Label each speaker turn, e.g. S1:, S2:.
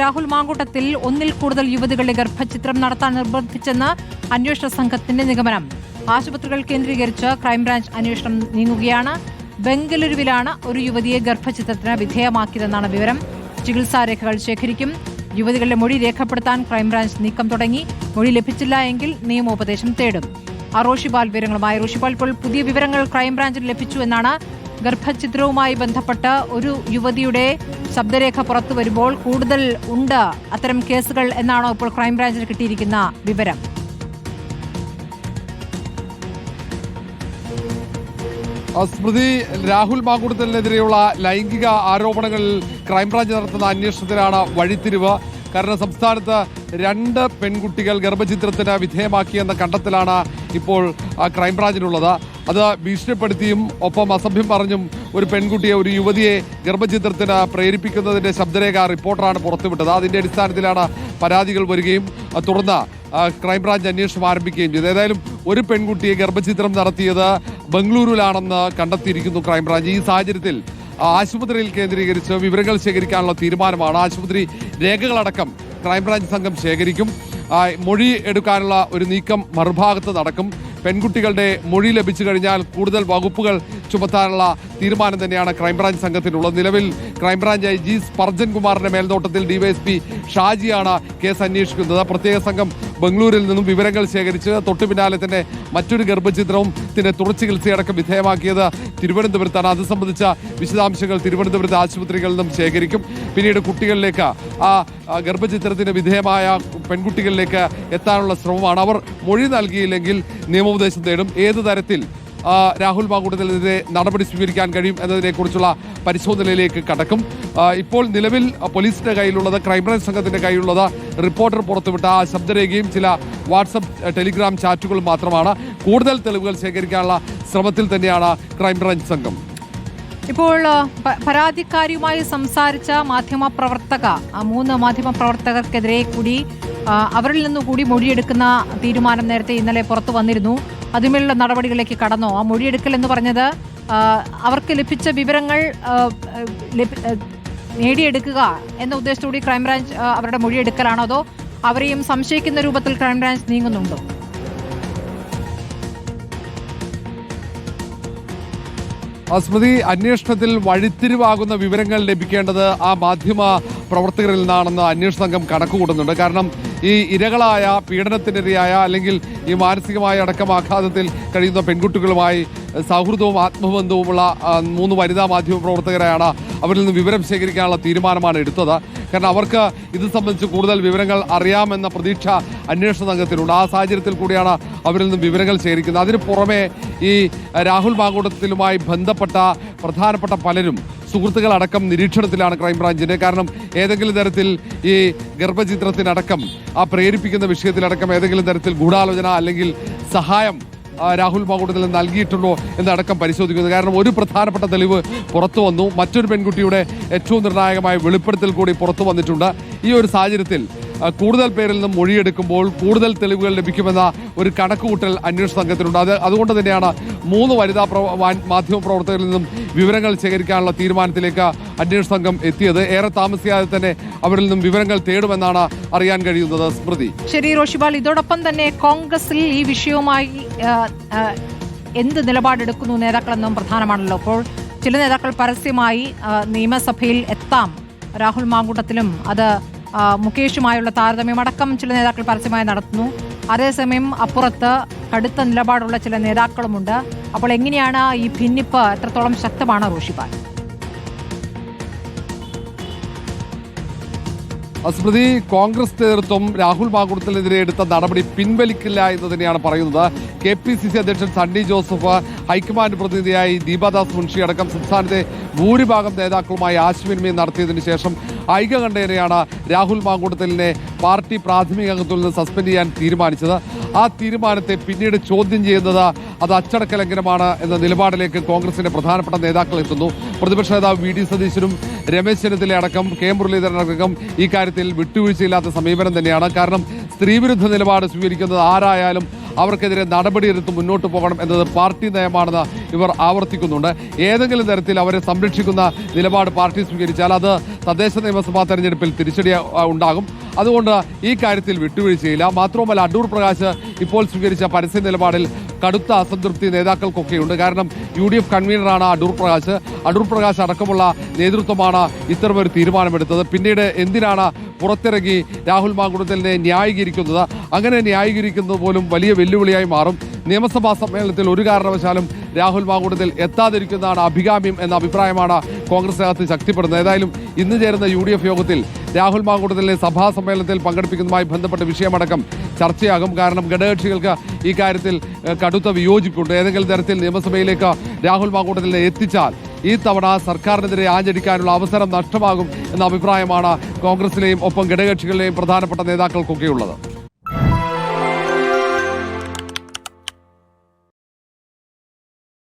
S1: രാഹുൽ മാങ്കൂട്ടത്തിൽ ഒന്നിൽ കൂടുതൽ യുവതികളുടെ ഗർഭചിത്രം നടത്താൻ നിർബന്ധിച്ചെന്ന് അന്വേഷണ സംഘത്തിന്റെ നിഗമനം. ആശുപത്രികൾ കേന്ദ്രീകരിച്ച് ക്രൈംബ്രാഞ്ച് അന്വേഷണം നീങ്ങുകയാണ്. ബംഗളൂരുവിലാണ് ഒരു യുവതിയെ ഗർഭചിത്രത്തിന് വിധേയമാക്കിയതെന്നാണ് വിവരം. ചികിത്സാരേഖകൾ ശേഖരിക്കും. യുവതികളുടെ മൊഴി രേഖപ്പെടുത്താൻ ക്രൈംബ്രാഞ്ച് നീക്കം തുടങ്ങി. മൊഴി ലഭിച്ചില്ല എങ്കിൽ നിയമോപദേശം തേടും. റോഷിപാൽ വിവരങ്ങളുമായി. റോഷിപാൽ, ഇപ്പോൾ പുതിയ വിവരങ്ങൾ ക്രൈംബ്രാഞ്ചിന് ലഭിച്ചു എന്നാണ്. ഗർഭചിത്രവുമായി ബന്ധപ്പെട്ട് ഒരു യുവതിയുടെ ശബ്ദരേഖ പുറത്തു വരുമ്പോൾ കൂടുതൽ ഉണ്ട് അത്തരം കേസുകൾ എന്നാണോ ഇപ്പോൾ ക്രൈംബ്രാഞ്ചിന് കിട്ടിയിരിക്കുന്ന വിവരം?
S2: സ്മൃതി, രാഹുൽ മാങ്കൂട്ടത്തിനെതിരെയുള്ള ലൈംഗിക ആരോപണങ്ങളിൽ ക്രൈംബ്രാഞ്ച് നടത്തുന്ന അന്വേഷണത്തിലാണ് വഴിത്തിരിവ്. കാരണം സംസ്ഥാനത്ത് 2 പെൺകുട്ടികൾ ഗർഭചിത്രത്തിന് വിധേയമാക്കിയെന്ന കണ്ടെത്തലാണ് ഇപ്പോൾ ക്രൈംബ്രാഞ്ചിനുള്ളത്. അത് ഭീഷണിപ്പെടുത്തിയും ഒപ്പം അസഭ്യം പറഞ്ഞും ഒരു പെൺകുട്ടിയെ, ഒരു യുവതിയെ ഗർഭചിത്രത്തിന് പ്രേരിപ്പിക്കുന്നതിന്റെ ശബ്ദരേഖ റിപ്പോർട്ടറാണ് പുറത്തുവിട്ടത്. അതിന്റെ അടിസ്ഥാനത്തിലാണ് പരാതികൾ വരികയും തുടർന്ന് ക്രൈംബ്രാഞ്ച് അന്വേഷണം ആരംഭിക്കുകയും ചെയ്തു. ഏതായാലും ഒരു പെൺകുട്ടിയെ ഗർഭചിത്രം നടത്തിയത് ബംഗളൂരുവിലാണെന്ന് കണ്ടെത്തിയിരിക്കുന്നു ക്രൈംബ്രാഞ്ച്. ഈ സാഹചര്യത്തിൽ ആശുപത്രിയിൽ കേന്ദ്രീകരിച്ച് വിവരങ്ങൾ ശേഖരിക്കാനുള്ള തീരുമാനമാണ്. ആശുപത്രി രേഖകളടക്കം ക്രൈംബ്രാഞ്ച് സംഘം ശേഖരിക്കും. മൊഴി എടുക്കാനുള്ള ഒരു നീക്കം മറുഭാഗത്ത് നടക്കും. പെൺകുട്ടികളുടെ മൊഴി ലഭിച്ചു കഴിഞ്ഞാൽ കൂടുതൽ വകുപ്പുകൾ ചുമത്താനുള്ള തീരുമാനം തന്നെയാണ് ക്രൈംബ്രാഞ്ച് സംഘത്തിനുള്ളത്. നിലവിൽ ക്രൈംബ്രാഞ്ച് IG സ്പർജൻ കുമാറിന്റെ മേൽനോട്ടത്തിൽ DYSP ഷാജിയാണ് കേസ് അന്വേഷിക്കുന്നത്. പ്രത്യേക സംഘം ബംഗളൂരിൽ നിന്നും വിവരങ്ങൾ ശേഖരിച്ച് തൊട്ടു പിന്നാലെ തന്നെ മറ്റൊരു ഗർഭചിത്രവും തുടർ ചികിത്സയടക്കം വിധേയമാക്കിയത് തിരുവനന്തപുരത്താണ്. അത് സംബന്ധിച്ച വിശദാംശങ്ങൾ തിരുവനന്തപുരത്ത് ആശുപത്രികളിൽ നിന്നും ശേഖരിക്കും. പിന്നീട് കുട്ടികളിലേക്ക്, ആ ഗർഭചിത്രത്തിന് വിധേയമായ പെൺകുട്ടികളിലേക്ക് എത്താനുള്ള ശ്രമമാണ്. അവർ മൊഴി നൽകിയില്ലെങ്കിൽ നിയമോപദേശം തേടും. ഏത് തരത്തിൽ രാഹുൽ മാങ്കൂട്ടത്തിനെതിരെ നടപടി സ്വീകരിക്കാൻ കഴിയും എന്നതിനെക്കുറിച്ചുള്ള പരിശോധനയിലേക്ക് കടക്കും. ഇപ്പോൾ നിലവിൽ പോലീസിന്റെ കയ്യിലുള്ളത്, ക്രൈംബ്രാഞ്ച് സംഘത്തിന്റെ കയ്യിലുള്ളത് റിപ്പോർട്ടർ പുറത്തുവിട്ട ആ ശബ്ദരേഖയും ചില വാട്സപ്പ്, ടെലിഗ്രാം ചാറ്റുകളും മാത്രമാണ്. കൂടുതൽ തെളിവുകൾ ശേഖരിക്കാനുള്ള ശ്രമത്തിൽ തന്നെയാണ് ക്രൈംബ്രാഞ്ച് സംഘം.
S1: ഇപ്പോൾ പരാതിക്കാരിയുമായി സംസാരിച്ച മാധ്യമപ്രവർത്തക, 3 മാധ്യമപ്രവർത്തകർക്കെതിരെ കൂടി അവരിൽ നിന്നുകൂടി മൊഴിയെടുക്കുന്ന തീരുമാനം നേരത്തെ ഇന്നലെ പുറത്തു വന്നിരുന്നു. അതിന്മേലുള്ള നടപടികളിലേക്ക് കടന്നോ? ആ മൊഴിയെടുക്കൽ എന്ന് പറഞ്ഞത് അവർക്ക് ലഭിച്ച വിവരങ്ങൾ നേടിയെടുക്കുക എന്ന ഉദ്ദേശത്തോടെ ക്രൈംബ്രാഞ്ച് അവരുടെ മൊഴിയെടുക്കലാണോ, അതോ അവരെയും സംശയിക്കുന്ന രൂപത്തിൽ ക്രൈംബ്രാഞ്ച് നീങ്ങുന്നുണ്ടോ?
S2: സ്മൃതി, അന്വേഷണത്തിൽ വഴിത്തിരിവാകുന്ന വിവരങ്ങൾ ലഭിക്കേണ്ടത് ആ മാധ്യമ പ്രവർത്തകരിൽ നിന്നാണെന്ന് അന്വേഷണ സംഘം കണക്കുകൂട്ടുന്നുണ്ട്. കാരണം ഈ ഇരകളായ, പീഡനത്തിനിരയായ അല്ലെങ്കിൽ ഈ മാനസികമായ അടക്കം ആഘാതത്തിൽ കഴിയുന്ന പെൺകുട്ടികളുമായി സൗഹൃദവും ആത്മബന്ധവുമുള്ള 3 വനിതാ മാധ്യമ പ്രവർത്തകരെയാണ് അവരിൽ നിന്ന് വിവരം ശേഖരിക്കാനുള്ള തീരുമാനമാണ് എടുത്തത്. കാരണം അവർക്ക് ഇത് സംബന്ധിച്ച് കൂടുതൽ വിവരങ്ങൾ അറിയാമെന്ന പ്രതീക്ഷ അന്വേഷണ സംഘത്തിനുണ്ട്. ആ സാഹചര്യത്തിൽ കൂടിയാണ് അവരിൽ നിന്നും വിവരങ്ങൾ ശേഖരിക്കുന്നത്. അതിന് പുറമെ ഈ രാഹുൽ മാങ്കൂട്ടത്തിലുമായി ബന്ധപ്പെട്ട പ്രധാനപ്പെട്ട പലരും, സുഹൃത്തുക്കളടക്കം നിരീക്ഷണത്തിലാണ് ക്രൈംബ്രാഞ്ചിന്റെ. കാരണം ഏതെങ്കിലും തരത്തിൽ ഈ ഗർഭചിത്രത്തിനടക്കം, ആ പ്രേരിപ്പിക്കുന്ന വിഷയത്തിലടക്കം ഏതെങ്കിലും തരത്തിൽ ഗൂഢാലോചന അല്ലെങ്കിൽ സഹായം രാഹുൽ മാങ്കൂട്ടത്തിൽ നൽകിയിട്ടുണ്ടോ എന്നടക്കം പരിശോധിക്കുന്നത്. കാരണം ഒരു പ്രധാനപ്പെട്ട തെളിവ് പുറത്തു വന്നു. മറ്റൊരു പെൺകുട്ടിയുടെ ഏറ്റവും നിർണായകമായ വെളിപ്പെടുത്തൽ കൂടി പുറത്തു വന്നിട്ടുണ്ട്. ഈ ഒരു സാഹചര്യത്തിൽ കൂടുതൽ പേരിൽ നിന്നും മൊഴിയെടുക്കുമ്പോൾ കൂടുതൽ തെളിവുകൾ ലഭിക്കുമെന്ന ഒരു കണക്കുകൂട്ടൽ അന്വേഷണ സംഘത്തിനുണ്ട്. അതുകൊണ്ട് തന്നെയാണ് 3 വനിതാ മാധ്യമ പ്രവർത്തകരിൽ നിന്നും വിവരങ്ങൾ ശേഖരിക്കാനുള്ള തീരുമാനത്തിലേക്ക് അന്വേഷണ സംഘം എത്തിയത്. ഏറെ താമസിയാതെ തന്നെ അവരിൽ നിന്നും വിവരങ്ങൾ തേടുമെന്നാണ് അറിയാൻ കഴിയുന്നത്. സ്മൃതി.
S1: ശരി റോഷിപാൽ, ഇതോടൊപ്പം തന്നെ കോൺഗ്രസിൽ ഈ വിഷയവുമായി എന്ത് നിലപാടെടുക്കുന്നു നേതാക്കളെന്നും പ്രധാനമാണല്ലോ. അപ്പോൾ ചില നേതാക്കൾ പരസ്യമായി നിയമസഭയിൽ എത്താം, രാഹുൽ മാങ്കൂട്ടത്തിലും അത് മുകേഷുമായുള്ള താരതമ്യമടക്കം ചില നേതാക്കൾ പരസ്യമായി നടത്തുന്നു. അതേസമയം അപ്പുറത്ത് കടുത്ത നിലപാടുള്ള ചില നേതാക്കളുമുണ്ട്. അപ്പോൾ എങ്ങനെയാണ് ഈ ഭിന്നിപ്പ് എത്രത്തോളം ശക്തമാണ് റോഷിപാൽ?
S2: സ്മൃതി, കോൺഗ്രസ് നേതൃത്വം രാഹുൽ മാങ്കൂട്ടത്തിനെതിരെ എടുത്ത നടപടി പിൻവലിക്കില്ല എന്ന് തന്നെയാണ് പറയുന്നത്. KPCC അധ്യക്ഷൻ സണ്ണി ജോസഫ്, ഹൈക്കമാൻഡ് പ്രതിനിധിയായി ദീപാദാസ് മുൻഷി അടക്കം സംസ്ഥാനത്തെ ഭൂരിഭാഗം നേതാക്കളുമായി ആശയവിനിമയം നടത്തിയതിനു ശേഷം ഐകകണ്ഠേനയാണ് രാഹുൽ മാങ്കൂട്ടത്തിലിനെ പാർട്ടി പ്രാഥമിക അംഗത്വത്തിൽ നിന്ന് സസ്പെൻഡ് ചെയ്യാൻ തീരുമാനിച്ചത്. ആ തീരുമാനത്തെ പിന്നീട് ചോദ്യം ചെയ്യുന്നത് അത് അച്ചടക്ക ലംഘനമാണ് എന്ന നിലപാടിലേക്ക് കോൺഗ്രസിന്റെ പ്രധാനപ്പെട്ട നേതാക്കൾ എത്തുന്നു. പ്രതിപക്ഷ നേതാവ് VD സതീശനും രമേശ് ചെന്നിത്തല അടക്കം K മുരളീധരൻ അടക്കം ഈ കാര്യത്തിൽ വിട്ടുവീഴ്ചയില്ലാത്ത സമീപനം തന്നെയാണ്. കാരണം സ്ത്രീവിരുദ്ധ നിലപാട് സ്വീകരിക്കുന്നത് ആരായാലും അവർക്കെതിരെ നടപടിയെടുത്ത് മുന്നോട്ട് പോകണം എന്നത് പാർട്ടി നയമാണെന്ന് ഇവർ ആവർത്തിക്കുന്നുണ്ട്. ഏതെങ്കിലും തരത്തിൽ അവരെ സംരക്ഷിക്കുന്ന നിലപാട് പാർട്ടി സ്വീകരിച്ചാൽ അത് തദ്ദേശ നിയമസഭാ തെരഞ്ഞെടുപ്പിൽ തിരിച്ചടി ഉണ്ടാകും. അതുകൊണ്ട് ഈ കാര്യത്തിൽ വിട്ടുവീഴ്ചയില്ല. മാത്രവുമല്ല, അടൂർ പ്രകാശ് ഇപ്പോൾ സ്വീകരിച്ച പരസ്യ നിലപാടിൽ കടുത്ത അസംതൃപ്തി നേതാക്കൾക്കൊക്കെയുണ്ട്. കാരണം UDF കൺവീനറാണ് അടൂർ പ്രകാശ്. അടൂർ പ്രകാശ് അടക്കമുള്ള നേതൃത്വമാണ് ഇത്തരമൊരു തീരുമാനമെടുത്തത്. പിന്നീട് എന്തിനാണ് പുറത്തിറങ്ങി രാഹുൽ മാങ്കുടത്തലിനെ ന്യായീകരിക്കുന്നത്? അങ്ങനെ ന്യായീകരിക്കുന്നത് പോലും വലിയ വെല്ലുവിളിയായി മാറും. നിയമസഭാ സമ്മേളനത്തിൽ ഒരു കാരണവശാലും രാഹുൽ മാങ്കുടത്തിൽ എത്താതിരിക്കുന്നതാണ് അഭികാമ്യം എന്ന അഭിപ്രായമാണ് കോൺഗ്രസിനകത്ത് ശക്തിപ്പെടുന്നത്. ഏതായാലും ഇന്ന് ചേരുന്ന UDF യോഗത്തിൽ രാഹുൽ മാങ്കുടത്തലിനെ സഭാ സമ്മേളനത്തിൽ പങ്കെടുപ്പിക്കുന്നതുമായി ബന്ധപ്പെട്ട വിഷയമടക്കം ചർച്ചയാകും. കാരണം ഘടകകക്ഷികൾക്ക് ഈ കാര്യത്തിൽ കടുത്ത വിയോജിപ്പുണ്ട്. ഏതെങ്കിലും തരത്തിൽ നിയമസഭയിലേക്ക് രാഹുൽ മാങ്കുടത്തലിനെ എത്തിച്ചാൽ ഈ തവണ സർക്കാരിനെതിരെ ആഞ്ഞടിക്കാനുള്ള അവസരം നഷ്ടമാകും എന്ന അഭിപ്രായമാണ് കോൺഗ്രസിലെയും ഒപ്പം ഘടകകക്ഷികളിലെയും പ്രധാനപ്പെട്ട നേതാക്കൾക്കൊക്കെയുള്ളത്.